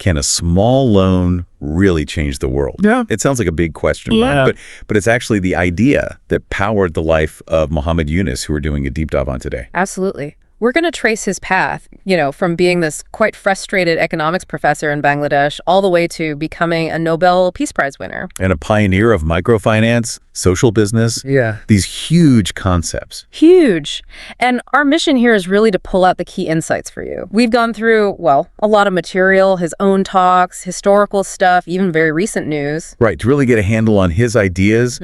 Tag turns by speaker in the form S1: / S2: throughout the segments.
S1: Can a small loan really change the world?
S2: Yeah.
S1: It sounds like a big question, but it's actually the idea that powered the life of Muhammad Yunus, who we're doing a deep dive on today.
S3: Absolutely. We're going to trace his path, from being this quite frustrated economics professor in Bangladesh all the way to becoming a Nobel Peace Prize winner.
S1: And a pioneer of microfinance, social business.
S2: Yeah.
S1: These huge concepts.
S3: Huge. And our mission here is really to pull out the key insights for you. We've gone through, a lot of material, his own talks, historical stuff, even very recent news.
S1: Right, to really get a handle on his ideas,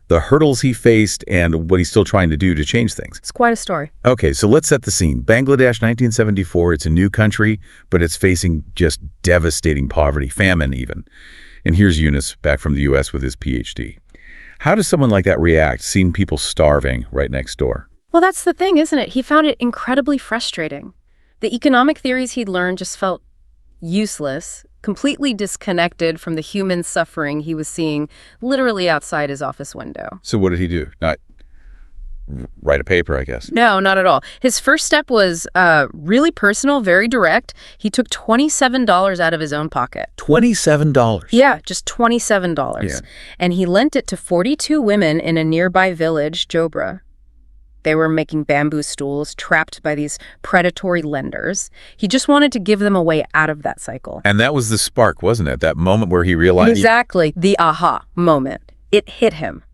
S1: the hurdles he faced, and what he's still trying to do to change things.
S3: It's quite a story.
S1: Okay, so let's set the scene. Bangladesh, 1974, it's a new country, but it's facing just devastating poverty, famine even. And here's Yunus back from the U.S. with his PhD. How does someone like that react, seeing people starving right next door?
S3: Well, that's the thing, isn't it? He found it incredibly frustrating. The economic theories he'd learned just felt useless, completely disconnected from the human suffering he was seeing literally outside his office window.
S1: So what did he do? Not write a paper, I guess.
S3: No, not at all. His first step was really personal, very direct. He took $27 out of his own pocket.
S1: $27?
S3: Yeah, just $27.
S1: Yeah.
S3: And he lent it to 42 women in a nearby village, Jobra. They were making bamboo stools, trapped by these predatory lenders. He just wanted to give them a way out of that cycle.
S1: And that was the spark, wasn't it? That moment where he realized...
S3: Exactly. The aha moment. It hit him.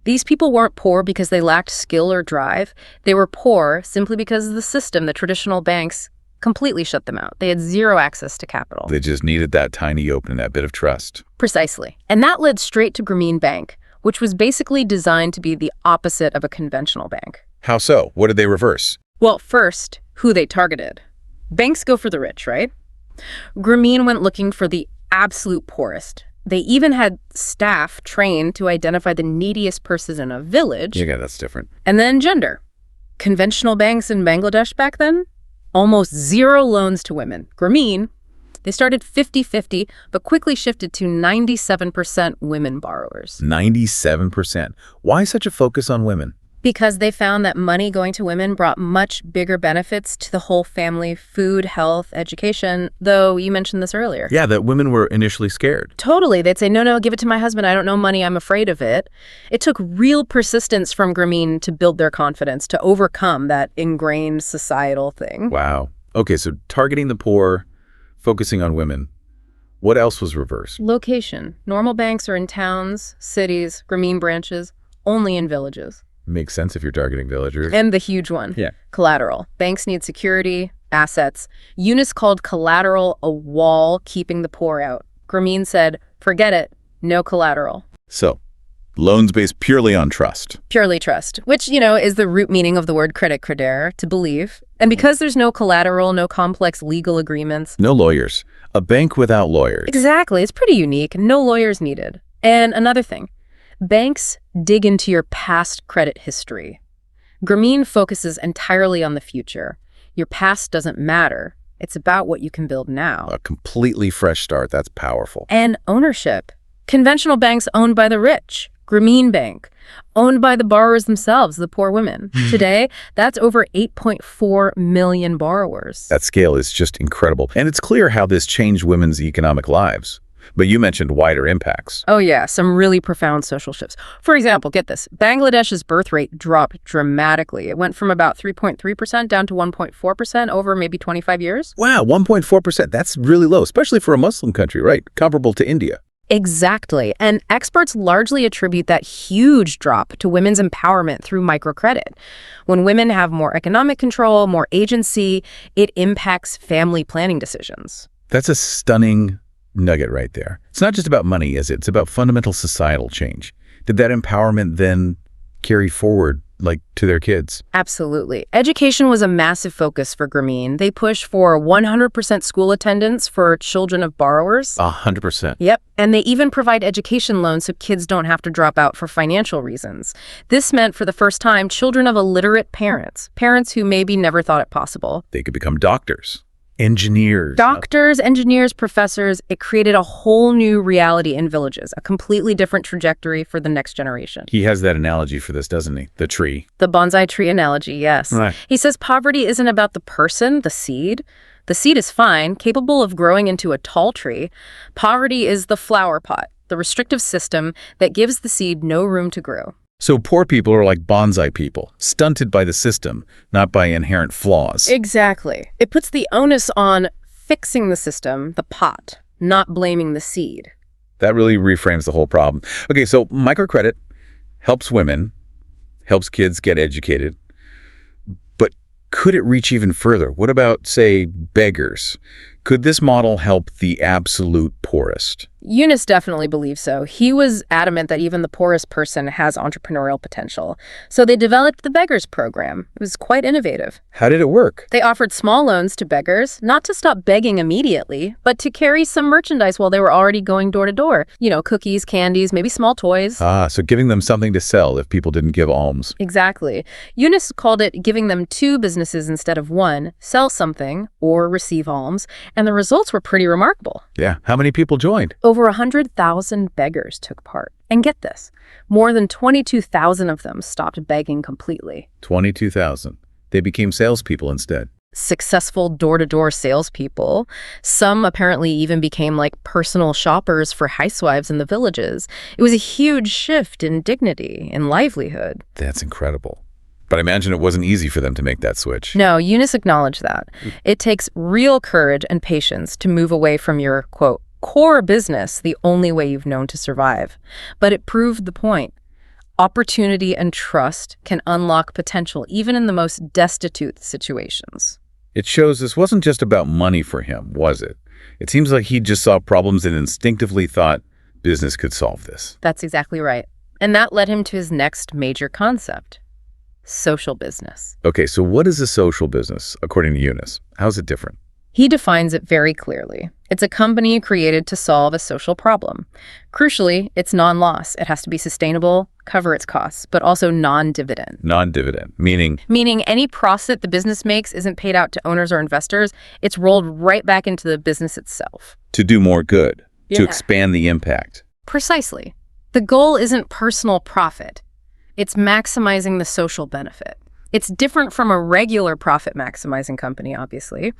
S3: These people weren't poor because they lacked skill or drive. They were poor simply because the system, the traditional banks, completely shut them out. They had zero access to capital.
S1: They just needed that tiny opening, that bit of trust.
S3: Precisely. And that led straight to Grameen Bank, which was basically designed to be the opposite of a conventional bank.
S1: How so? What did they reverse?
S3: Well, first, who they targeted. Banks go for the rich, right? Grameen went looking for the absolute poorest. They even had staff trained to identify the neediest person in a village.
S1: Yeah, that's different.
S3: And then gender. Conventional banks in Bangladesh back then, almost zero loans to women. Grameen, they started 50-50, but quickly shifted to 97% women borrowers.
S1: 97%. Why such a focus on women?
S3: Because they found that money going to women brought much bigger benefits to the whole family: food, health, education, though you mentioned this earlier.
S1: Yeah, that women were initially scared.
S3: Totally. They'd say, no, give it to my husband. I don't know money. I'm afraid of it. It took real persistence from Grameen to build their confidence, to overcome that ingrained societal thing.
S1: Wow. Okay, so targeting the poor, focusing on women. What else was reversed?
S3: Location. Normal banks are in towns, cities, Grameen branches, only in villages.
S1: Makes sense if you're targeting villagers.
S3: And the huge one.
S1: Yeah.
S3: Collateral. Banks need security, assets. Yunus called collateral a wall keeping the poor out. Grameen said, forget it, no collateral.
S1: So, loans based purely on trust.
S3: Purely trust, which, is the root meaning of the word credere, to believe. And because there's no collateral, no complex legal agreements.
S1: No lawyers. A bank without lawyers.
S3: Exactly. It's pretty unique. No lawyers needed. And another thing. Banks dig into your past credit history. Grameen focuses entirely on the future. Your past doesn't matter. It's about what you can build now.
S1: A completely fresh start. That's powerful.
S3: And ownership. Conventional banks owned by the rich. Grameen Bank, owned by the borrowers themselves, the poor women. Today, that's over 8.4 million borrowers.
S1: That scale is just incredible. And it's clear how this changed women's economic lives. But you mentioned wider impacts.
S3: Oh yeah, some really profound social shifts. For example, get this, Bangladesh's birth rate dropped dramatically. It went from about 3.3% down to 1.4% over maybe 25 years.
S1: Wow, 1.4%. That's really low, especially for a Muslim country, right? Comparable to India.
S3: Exactly. And experts largely attribute that huge drop to women's empowerment through microcredit. When women have more economic control, more agency, it impacts family planning decisions.
S1: That's a stunning nugget right there. It's not just about money, is it? It's about fundamental societal change. Did that empowerment then carry forward, to their kids?
S3: Absolutely. Education was a massive focus for Grameen. They push for 100% school attendance for children of borrowers.
S1: 100%.
S3: Yep. And they even provide education loans so kids don't have to drop out for financial reasons. This meant, for the first time, children of illiterate parents who maybe never thought it possible.
S1: They could become doctors. Engineers.
S3: Doctors, engineers, professors. It created a whole new reality in villages, a completely different trajectory for the next generation.
S1: He has that analogy for this, doesn't he? The tree.
S3: The bonsai tree analogy, yes.
S1: Right.
S3: He says poverty isn't about the person, the seed. The seed is fine, capable of growing into a tall tree. Poverty is the flower pot, the restrictive system that gives the seed no room to grow.
S1: So poor people are like bonsai people, stunted by the system, not by inherent flaws.
S3: Exactly. It puts the onus on fixing the system, the pot, not blaming the seed.
S1: That really reframes the whole problem. Okay, so microcredit helps women, helps kids get educated, but could it reach even further? What about, say, beggars? Could this model help the absolute poorest?
S3: Yunus definitely believes so. He was adamant that even the poorest person has entrepreneurial potential. So they developed the Beggars Program. It was quite innovative.
S1: How did it work?
S3: They offered small loans to beggars, not to stop begging immediately, but to carry some merchandise while they were already going door to door. Cookies, candies, maybe small toys.
S1: So giving them something to sell if people didn't give alms.
S3: Exactly. Yunus called it giving them two businesses instead of one, sell something or receive alms, and the results were pretty remarkable.
S1: Yeah. How many people joined?
S3: Over 100,000 beggars took part. And get this, more than 22,000 of them stopped begging completely.
S1: 22,000. They became salespeople instead.
S3: Successful door-to-door salespeople. Some apparently even became like personal shoppers for housewives in the villages. It was a huge shift in dignity and livelihood.
S1: That's incredible. But I imagine it wasn't easy for them to make that switch.
S3: No, Yunus acknowledged that. It takes real courage and patience to move away from your, quote, core business, the only way you've known to survive. But it proved the point. Opportunity and trust can unlock potential even in the most destitute situations.
S1: It shows this wasn't just about money for him, was it? It seems like he just saw problems and instinctively thought business could solve this.
S3: That's exactly right. And that led him to his next major concept, social business.
S1: Okay, so what is a social business, according to Yunus? How's it different?
S3: He defines it very clearly. It's a company created to solve a social problem. Crucially, it's non-loss. It has to be sustainable, cover its costs, but also non-dividend.
S1: Non-dividend, meaning?
S3: Meaning any profit the business makes isn't paid out to owners or investors. It's rolled right back into the business itself.
S1: To do more good, to
S3: Yeah.
S1: expand the impact.
S3: Precisely. The goal isn't personal profit. It's maximizing the social benefit. It's different from a regular profit-maximizing company, obviously,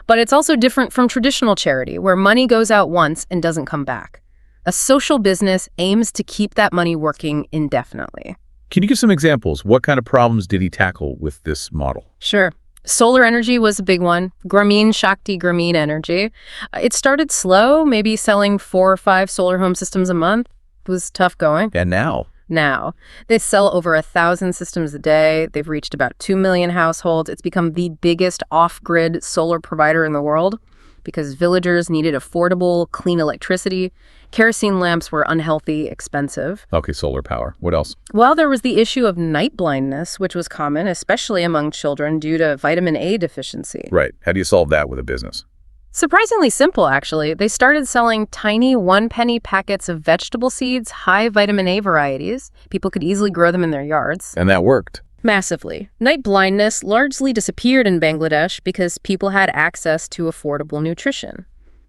S3: but it's also different from traditional charity, where money goes out once and doesn't come back. A social business aims to keep that money working indefinitely.
S1: Can you give some examples? What kind of problems did he tackle with this model?
S3: Sure. Solar energy was a big one. Grameen Energy. It started slow, maybe selling 4 or 5 solar home systems a month. It was tough going.
S1: And now?
S3: Now, they sell over 1,000 systems a day. They've reached about 2 million households. It's become the biggest off-grid solar provider in the world because villagers needed affordable, clean electricity. Kerosene lamps were unhealthy, expensive.
S1: Okay, solar power. What else?
S3: Well, there was the issue of night blindness, which was common, especially among children, due to vitamin A deficiency.
S1: Right. How do you solve that with a business?
S3: Surprisingly simple, actually. They started selling tiny 1-penny packets of vegetable seeds, high vitamin A varieties. People could easily grow them in their yards.
S1: And that worked.
S3: Massively. Night blindness largely disappeared in Bangladesh because people had access to affordable nutrition.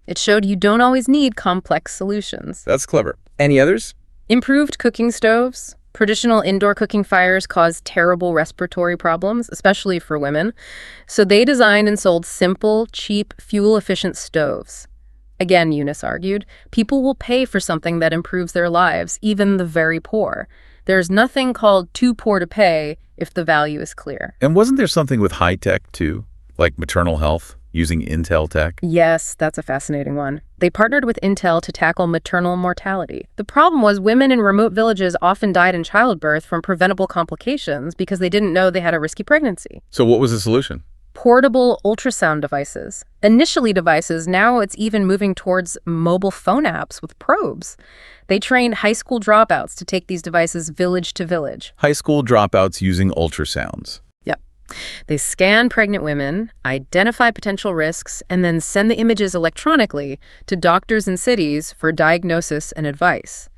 S3: It showed you don't always need complex solutions.
S1: That's clever. Any others?
S3: Improved cooking stoves. Traditional indoor cooking fires cause terrible respiratory problems, especially for women. So they designed and sold simple, cheap, fuel-efficient stoves. Again, Yunus argued, people will pay for something that improves their lives, even the very poor. There's nothing called too poor to pay if the value is clear.
S1: And wasn't there something with high tech, too? Like maternal health, using Intel tech?
S3: Yes, that's a fascinating one. They partnered with Intel to tackle maternal mortality. The problem was women in remote villages often died in childbirth from preventable complications because they didn't know they had a risky pregnancy.
S1: So what was the solution?
S3: Portable ultrasound devices. Initially devices, now it's even moving towards mobile phone apps with probes. They trained high school dropouts to take these devices village to village.
S1: High school dropouts using ultrasounds.
S3: Yep. They scan pregnant women, identify potential risks, and then send the images electronically to doctors in cities for diagnosis and advice.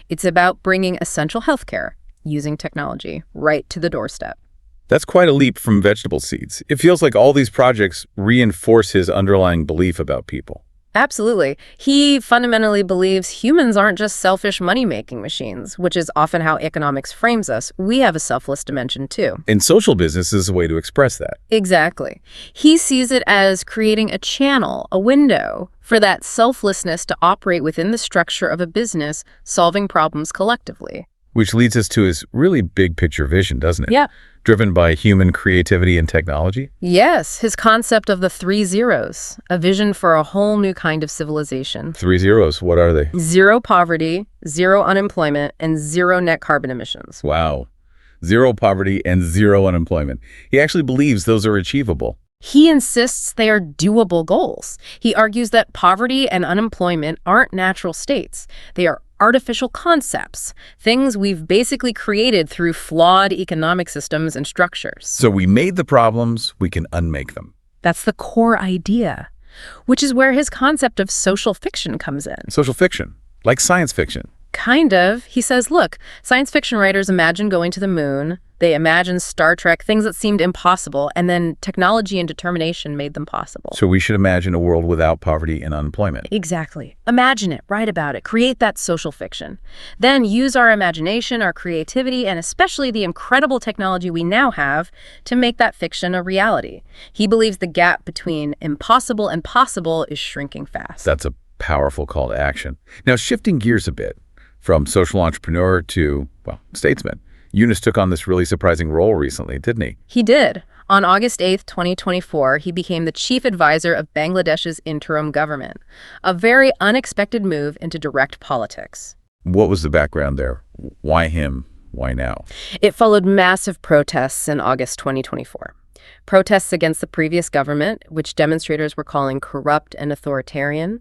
S3: It's about bringing essential healthcare using technology right to the doorstep.
S1: That's quite a leap from vegetable seeds. It feels like all these projects reinforce his underlying belief about people.
S3: Absolutely. He fundamentally believes humans aren't just selfish money-making machines, which is often how economics frames us. We have a selfless dimension, too.
S1: And social business is a way to express that.
S3: Exactly. He sees it as creating a channel, a window, for that selflessness to operate within the structure of a business, solving problems collectively.
S1: Which leads us to his really big picture vision, doesn't it?
S3: Yeah.
S1: Driven by human creativity and technology?
S3: Yes, his concept of the 3 zeros, a vision for a whole new kind of civilization.
S1: 3 zeros, what are they?
S3: 0 poverty, 0 unemployment, and 0 net carbon emissions.
S1: Wow. 0 poverty and 0 unemployment. He actually believes those are achievable.
S3: He insists they are doable goals. He argues that poverty and unemployment aren't natural states. They are artificial concepts, things we've basically created through flawed economic systems and structures.
S1: So we made the problems, we can unmake them.
S3: That's the core idea, which is where his concept of social fiction comes in.
S1: Social fiction, like science fiction.
S3: Kind of. He says, look, science fiction writers imagine going to the moon. They imagine Star Trek, things that seemed impossible, and then technology and determination made them possible.
S1: So we should imagine a world without poverty and unemployment.
S3: Exactly. Imagine it, write about it, create that social fiction. Then use our imagination, our creativity, and especially the incredible technology we now have to make that fiction a reality. He believes the gap between impossible and possible is shrinking fast.
S1: That's a powerful call to action. Now, shifting gears a bit, from social entrepreneur to, well, statesman, Yunus took on this really surprising role recently, didn't he?
S3: He did. On August 8th, 2024, he became the chief advisor of Bangladesh's interim government, a very unexpected move into direct politics.
S1: What was the background there? Why him? Why now?
S3: It followed massive protests in August 2024. Protests against the previous government, which demonstrators were calling corrupt and authoritarian.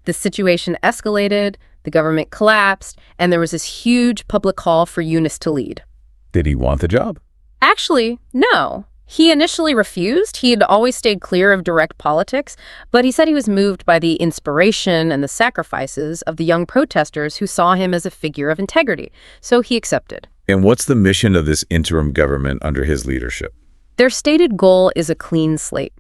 S3: The situation escalated, the government collapsed, and there was this huge public call for Yunus to lead.
S1: Did he want the job?
S3: Actually, no. He initially refused. He had always stayed clear of direct politics, but he said he was moved by the inspiration and the sacrifices of the young protesters who saw him as a figure of integrity. So he accepted.
S1: And what's the mission of this interim government under his leadership?
S3: Their stated goal is a clean slate.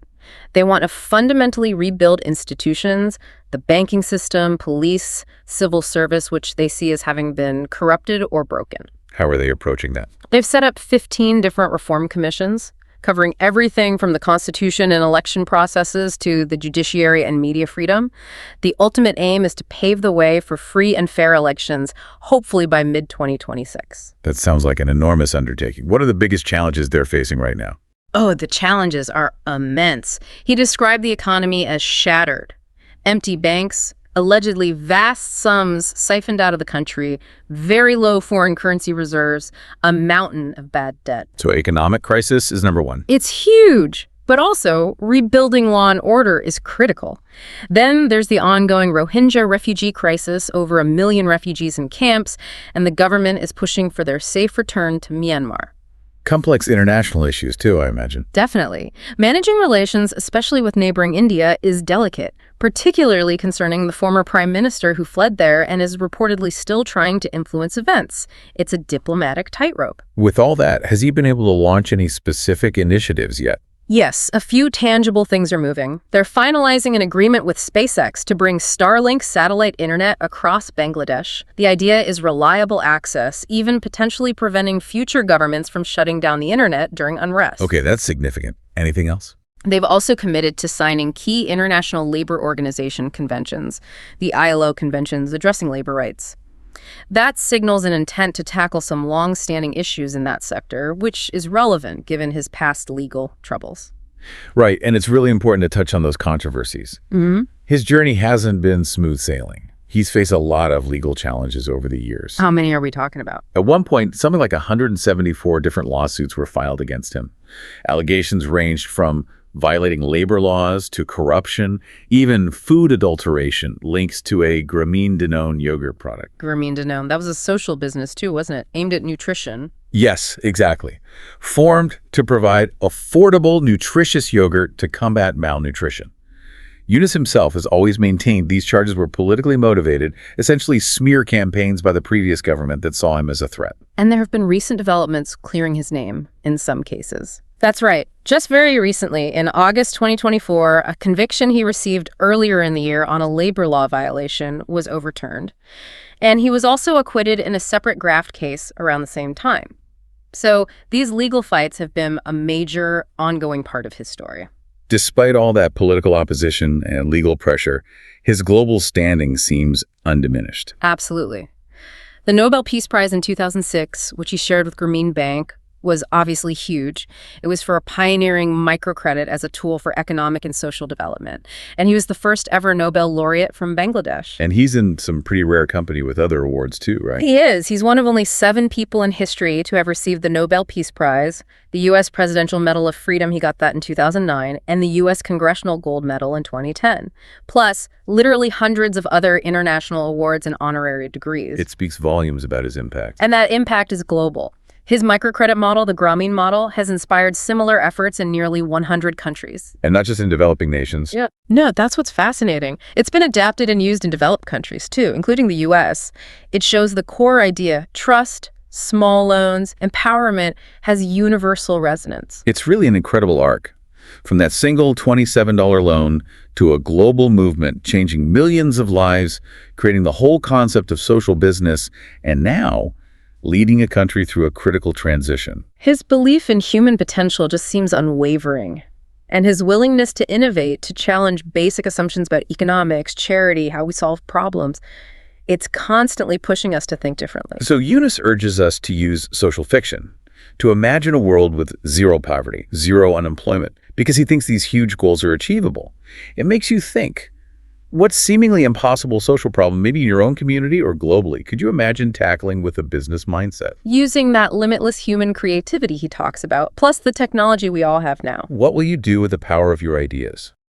S3: They want to fundamentally rebuild institutions, the banking system, police, civil service, which they see as having been corrupted or broken.
S1: How are they approaching that?
S3: They've set up 15 different reform commissions, covering everything from the constitution and election processes to the judiciary and media freedom. The ultimate aim is to pave the way for free and fair elections, hopefully by mid-2026.
S1: That sounds like an enormous undertaking. What are the biggest challenges they're facing right now?
S3: Oh, the challenges are immense. He described the economy as shattered. Empty banks, allegedly vast sums siphoned out of the country, very low foreign currency reserves, a mountain of bad debt.
S1: So economic crisis is number one.
S3: It's huge, but also rebuilding law and order is critical. Then there's the ongoing Rohingya refugee crisis, over 1 million refugees in camps, and the government is pushing for their safe return to Myanmar.
S1: Complex international issues too, I imagine.
S3: Definitely. Managing relations, especially with neighboring India, is delicate, particularly concerning the former prime minister who fled there and is reportedly still trying to influence events. It's a diplomatic tightrope.
S1: With all that, has he been able to launch any specific initiatives yet?
S3: Yes, a few tangible things are moving. They're finalizing an agreement with SpaceX to bring Starlink satellite internet across Bangladesh. The idea is reliable access, even potentially preventing future governments from shutting down the internet during unrest.
S1: Okay, that's significant. Anything else?
S3: They've also committed to signing key international labor organization conventions, the ILO conventions addressing labor rights. That signals an intent to tackle some long-standing issues in that sector, which is relevant given his past legal troubles.
S1: Right, and it's really important to touch on those controversies. His journey hasn't been smooth sailing. He's faced a lot of legal challenges over the years.
S3: How many are we talking about?
S1: At one point, something like 174 different lawsuits were filed against him. Allegations ranged from violating labor laws to corruption, even food adulteration, links to a Grameen Danone yogurt product.
S3: Grameen Danone. That was a social business too, wasn't it? Aimed at nutrition.
S1: Yes, exactly. Formed to provide affordable, nutritious yogurt to combat malnutrition. Yunus himself has always maintained these charges were politically motivated, essentially smear campaigns by the previous government that saw him as a threat.
S3: And there have been recent developments clearing his name in some cases. That's right. Just very recently, in August 2024, a conviction he received earlier in the year on a labor law violation was overturned. And he was also acquitted in a separate graft case around the same time. So these legal fights have been a major ongoing part of his story.
S1: Despite all that political opposition and legal pressure, his global standing seems undiminished.
S3: Absolutely. The Nobel Peace Prize in 2006, which he shared with Grameen Bank, was obviously huge. It was for pioneering microcredit as a tool for economic and social development. And he was the first ever Nobel laureate from Bangladesh.
S1: And he's in some pretty rare company with other awards too, right?
S3: He is. He's one of only 7 people in history to have received the Nobel Peace Prize, the U.S. Presidential Medal of Freedom, he got that in 2009, and the U.S. Congressional Gold Medal in 2010. Plus, literally hundreds of other international awards and honorary degrees.
S1: It speaks volumes about his impact.
S3: And that impact is global. His microcredit model, the Grameen model, has inspired similar efforts in nearly 100 countries.
S1: And not just in developing nations.
S3: Yeah. No, that's what's fascinating. It's been adapted and used in developed countries, too, including the U.S. It shows the core idea, trust, small loans, empowerment, has universal resonance.
S1: It's really an incredible arc. From that single $27 loan to a global movement, changing millions of lives, creating the whole concept of social business, and now leading a country through a critical transition.
S3: His belief in human potential just seems unwavering. And his willingness to innovate, to challenge basic assumptions about economics, charity, how we solve problems, it's constantly pushing us to think differently.
S1: So Yunus urges us to use social fiction, to imagine a world with zero poverty, zero unemployment, because he thinks these huge goals are achievable. It makes you think. What seemingly impossible social problem, maybe in your own community or globally, could you imagine tackling with a business mindset?
S3: Using that limitless human creativity he talks about, plus the technology we all have now.
S1: What will you do with the power of your ideas?